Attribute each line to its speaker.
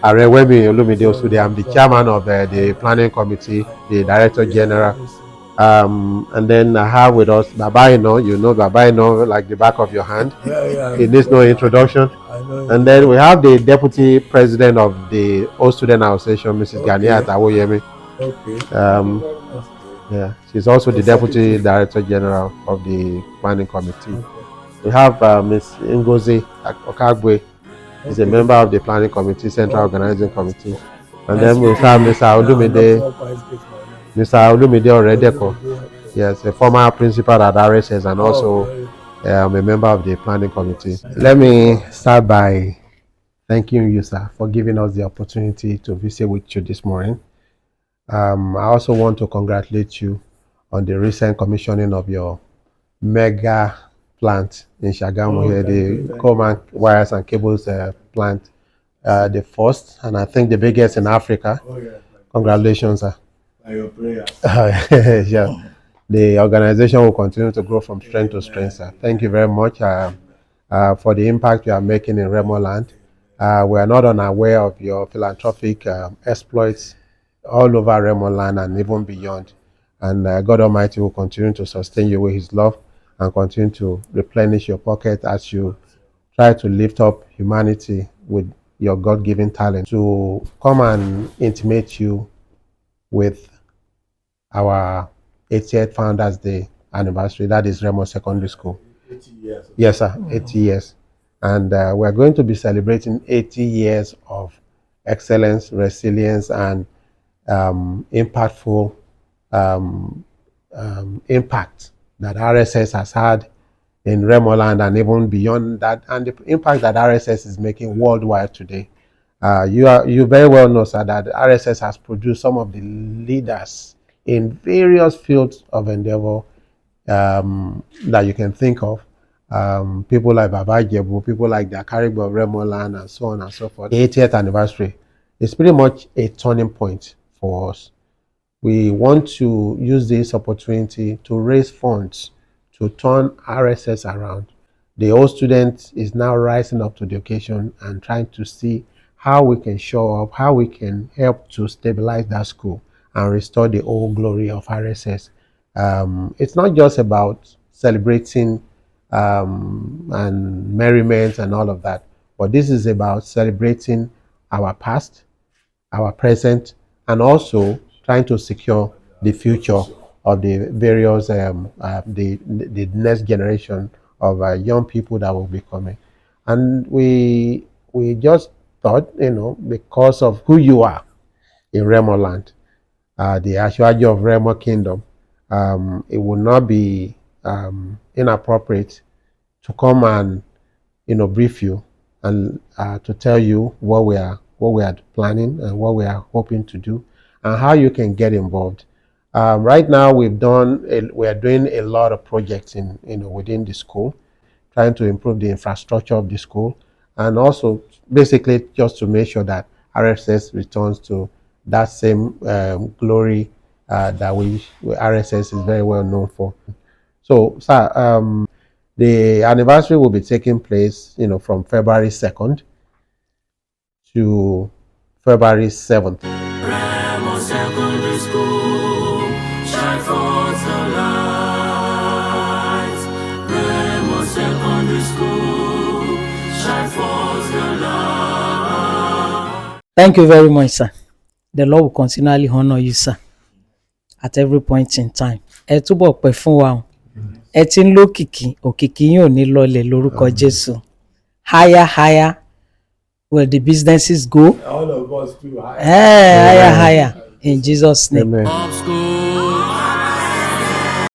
Speaker 1: Arewemi Olumide Osude. I'm the chairman of the planning committee, the director general. And then I have with us Baba Ino. You know Baba Ino like the back of your hand.
Speaker 2: Yeah.
Speaker 1: It needs no introduction. And then we have the deputy president of the Old Student Association, Mrs. Ganiat Awoyemi. Yeah, she's also the deputy director general of the planning committee. We have Ms. Ngozi Okagwe. She's a member of the planning committee, central organizing committee. And then we have Mr. Olumide Oredeko. Yes, a former principal at RSS and also a member of the planning committee. Let me start by thanking you, sir, for giving us the opportunity to visit with you this morning. I also want to congratulate you on the recent commissioning of your mega plant in Sagamu here, the Coleman Wires and Cables plant, the first and I think the biggest in Africa. Congratulations, sir.
Speaker 2: By your prayers.
Speaker 1: Yeah. The organization will continue to grow from strength to strength, sir. Thank you very much for the impact you are making in Remo land. We are not unaware of your philanthropic exploits all over Remo land and even beyond. And God Almighty will continue to sustain you with His love and continue to replenish your pocket as you try to lift up humanity with your God-given talent to come and intimate you with our 80th Founders Day anniversary. That is Remo Secondary School.
Speaker 2: 80 years.
Speaker 1: Yes, sir, 80 years. And we're going to be celebrating 80 years of excellence, resilience, and impactful impact that RSS has had in Remo land and even beyond that, and the impact that RSS is making worldwide today. You very well know, sir, that RSS has produced some of the leaders in various fields of endeavor that you can think of. People like Baba Jebu, people like the Caribou of Remo land, and so on and so forth. The 80th anniversary is pretty much a turning point for us. We want to use this opportunity to raise funds to turn RSS around. The old student is now rising up to the occasion and trying to see how we can show up, how we can help to stabilize that school and restore the old glory of RSS. It's not just about celebrating and merriment and all of that, but this is about celebrating our past, our present, and also trying to secure the future of the various the next generation of young people that will be coming. And we just thought, because of who you are in Remo land, the Asiwaju of Remo Kingdom, it would not be inappropriate to come and brief you and to tell you what we are planning and what we are hoping to do and how you can get involved. Right now, we are doing a lot of projects within the school, trying to improve the infrastructure of the school, and also basically just to make sure that RSS returns to that same glory that RSS is very well known for. So, sir, the anniversary will be taking place, from February 2nd to February 7th.
Speaker 3: Remo Secondary School, shine forth the light. Remo Secondary School, shine forth the light.
Speaker 4: Thank you very much, sir. The Lord will continually honor you, sir, at every point in time. Ẹ túbọ̀ pẹ́ fún wa. Ẹ ti ń lókìkí, òkìkí yín ò ní lọlẹ̀ lórúkọ Jésù. Higher will the businesses go.
Speaker 2: All of us too.
Speaker 4: Higher in Jesus' name.
Speaker 1: Amen.